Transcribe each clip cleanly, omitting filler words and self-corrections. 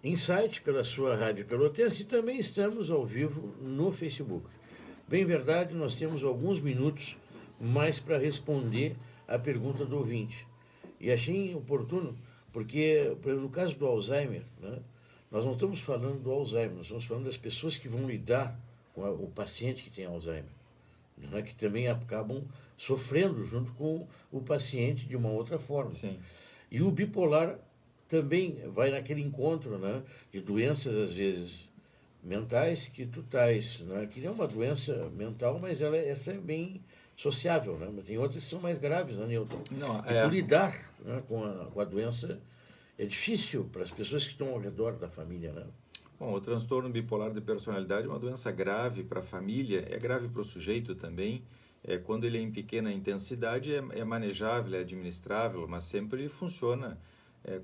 Insight pela sua Rádio Pelotense e também estamos ao vivo no Facebook. Bem verdade, nós temos alguns minutos mais para responder a pergunta do ouvinte. E achei oportuno, porque no caso do Alzheimer, né, nós não estamos falando do Alzheimer, nós estamos falando das pessoas que vão lidar com o paciente que tem Alzheimer, né, que também acabam sofrendo junto com o paciente de uma outra forma. Sim. E o bipolar também vai naquele encontro, né, de doenças, às vezes, mentais que tu tais, né, que é uma doença mental, mas essa é bem sociável, né, mas tem outras que são mais graves, né, Newton? Não, e por lidar, né, com a doença é difícil para as pessoas que estão ao redor da família, né? Bom, o transtorno bipolar de personalidade é uma doença grave para a família, é grave para o sujeito também. Quando ele é em pequena intensidade, é manejável, é administrável, mas sempre funciona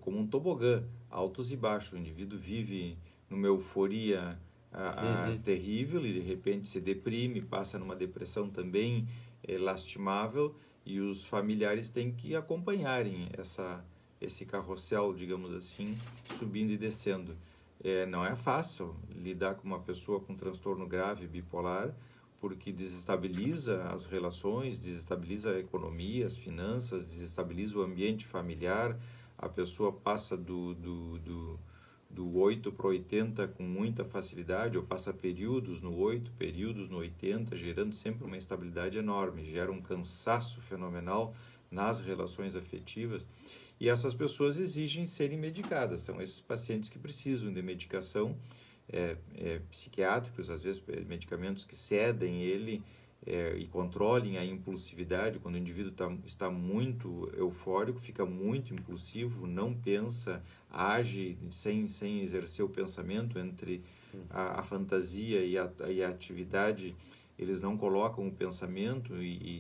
como um tobogã, altos e baixos. O indivíduo vive numa euforia terrível e de repente se deprime, passa numa depressão também lastimável, e os familiares têm que acompanharem esse carrossel, digamos assim, subindo e descendo. Não é fácil lidar com uma pessoa com transtorno grave bipolar, porque desestabiliza as relações, desestabiliza a economia, as finanças, desestabiliza o ambiente familiar. A pessoa passa do 8 para 80 com muita facilidade, ou passa períodos no 8, períodos no 80, gerando sempre uma instabilidade enorme, gera um cansaço fenomenal nas relações afetivas. E essas pessoas exigem serem medicadas, são esses pacientes que precisam de medicação, psiquiátricos, às vezes medicamentos que cedem ele e controlem a impulsividade. Quando o indivíduo está muito eufórico, fica muito impulsivo, não pensa, age sem exercer o pensamento. Entre a fantasia e a atividade, eles não colocam o pensamento e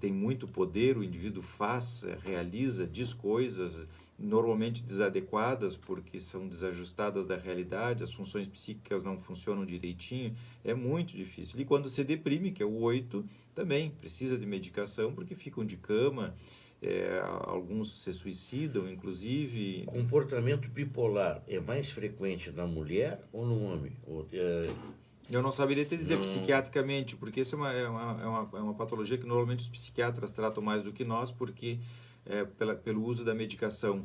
tem muito poder. O indivíduo faz, realiza, diz coisas normalmente desadequadas porque são desajustadas da realidade, as funções psíquicas não funcionam direitinho, é muito difícil. E quando se deprime, que é o 8, também precisa de medicação porque ficam de cama, alguns se suicidam, inclusive. Comportamento bipolar é mais frequente na mulher ou no homem? Eu não saberia te dizer psiquiatricamente, porque isso é uma patologia que normalmente os psiquiatras tratam mais do que nós, porque pelo uso da medicação.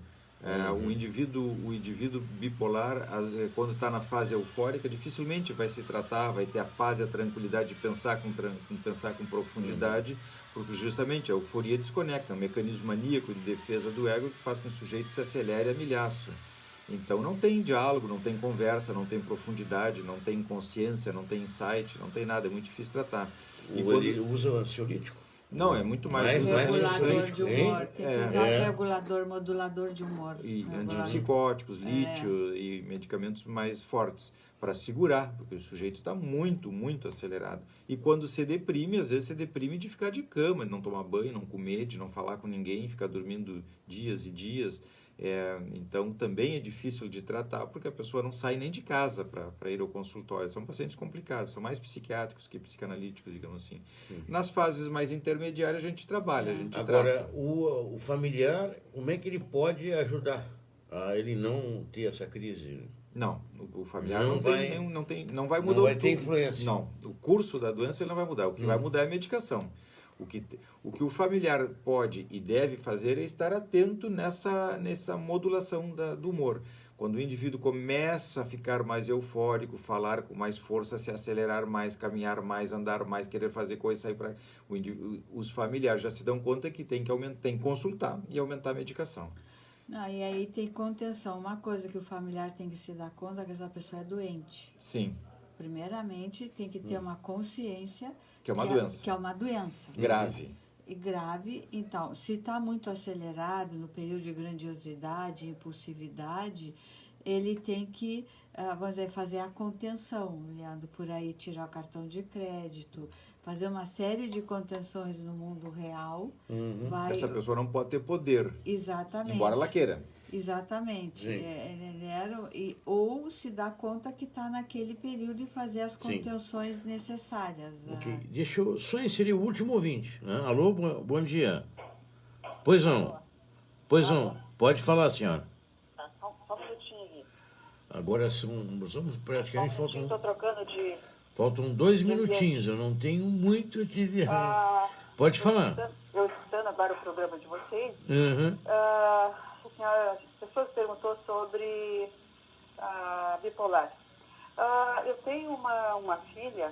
O indivíduo bipolar, quando está na fase eufórica, dificilmente vai se tratar, vai ter a paz e a tranquilidade de pensar com profundidade, porque justamente a euforia desconecta, é um mecanismo maníaco de defesa do ego que faz com que o sujeito se acelere a milhaço. Então não tem diálogo, não tem conversa, não tem profundidade, não tem consciência, não tem insight, não tem nada, é muito difícil tratar. Ele usa o ansiolítico? Não, é muito mais regulador de humor, tem que usar regulador, modulador de humor. E antipsicóticos, lítio e medicamentos mais fortes para segurar, porque o sujeito está muito, muito acelerado. E quando se deprime, às vezes se deprime de ficar de cama, de não tomar banho, não comer, de não falar com ninguém, ficar dormindo dias e dias. Então também é difícil de tratar porque a pessoa não sai nem de casa para ir ao consultório. São pacientes complicados, são mais psiquiátricos que psicanalíticos, digamos assim. Nas fases mais intermediárias a gente trabalha, a gente Agora, trata. O familiar, como é que ele pode ajudar a ele não ter essa crise? Não, o familiar não vai mudar. Não vai ter influência. Não, o curso da doença ele não vai mudar. O que vai mudar é a medicação. O que o familiar pode e deve fazer é estar atento nessa modulação do humor. Quando o indivíduo começa a ficar mais eufórico, falar com mais força, se acelerar mais, caminhar mais, andar mais, querer fazer coisas, sair para... Os familiares já se dão conta que tem que consultar e aumentar a medicação. E aí tem contenção. Uma coisa que o familiar tem que se dar conta é que essa pessoa é doente. Sim. Primeiramente, tem que ter uma consciência que é uma doença. Que é uma doença. Grave. E grave. Então, se está muito acelerado no período de grandiosidade, impulsividade, ele tem que, vamos dizer, fazer a contenção, olhando por aí, tirar o cartão de crédito, fazer uma série de contenções no mundo real. Essa pessoa não pode ter poder. Exatamente. Embora ela queira. Exatamente. Ou se dá conta que está naquele período e fazer as contenções necessárias. Okay. Deixa eu só inserir o último ouvinte. Né? Alô, bom dia. Pois não. Pode falar, senhora. Só um minutinho aqui. Agora nós vamos praticamente, Estou trocando de... faltam 2 minutinhos, eu não tenho muito a te dizer. Pode falar. Eu escutando agora o programa de vocês, Uhum. a pessoa perguntou sobre bipolar. Eu tenho uma filha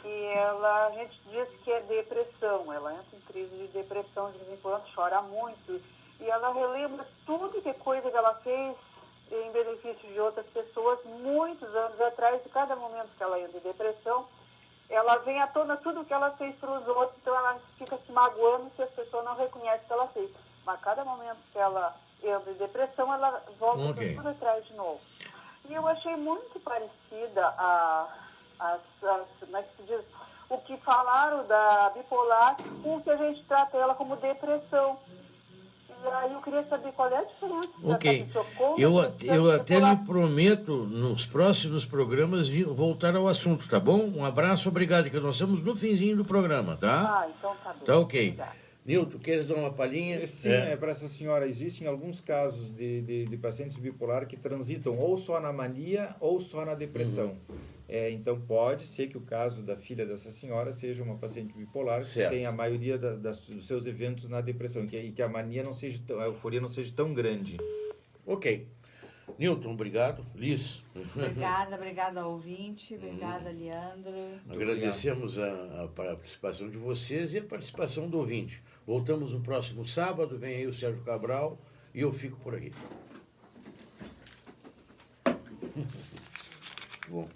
que a gente diz que é depressão. Ela entra em crise de depressão de vez em quando, chora muito. E ela relembra tudo que coisa que ela fez em benefício de outras pessoas, muitos anos atrás. E cada momento que ela entra em depressão, ela vem à tona tudo que ela fez para os outros. Então ela fica se magoando se as pessoas não reconhecem o que ela fez. Mas cada momento que ela entra em depressão, ela volta tudo atrás de novo. E eu achei muito parecida como é que se diz, o que falaram da bipolar com o que a gente trata ela como depressão. E aí eu queria saber qual é a diferença. Ok. Eu até lhe prometo, nos próximos programas, voltar ao assunto, tá bom? Um abraço, obrigado, que nós estamos no finzinho do programa, tá? Então tá bem. Tá ok. Obrigada. Nilton, queres dar uma palhinha? Sim, para essa senhora, existem alguns casos de pacientes bipolar que transitam ou só na mania ou só na depressão. Então pode ser que o caso da filha dessa senhora seja uma paciente bipolar que tem a maioria dos seus eventos na depressão e que a mania não seja, a euforia não seja tão grande. Ok. Nilton, obrigado. Liz. Obrigada ao ouvinte, obrigada, Leandro. Agradecemos a participação de vocês e a participação do ouvinte. Voltamos no próximo sábado, vem aí o Sérgio Cabral e eu fico por aqui. Bom.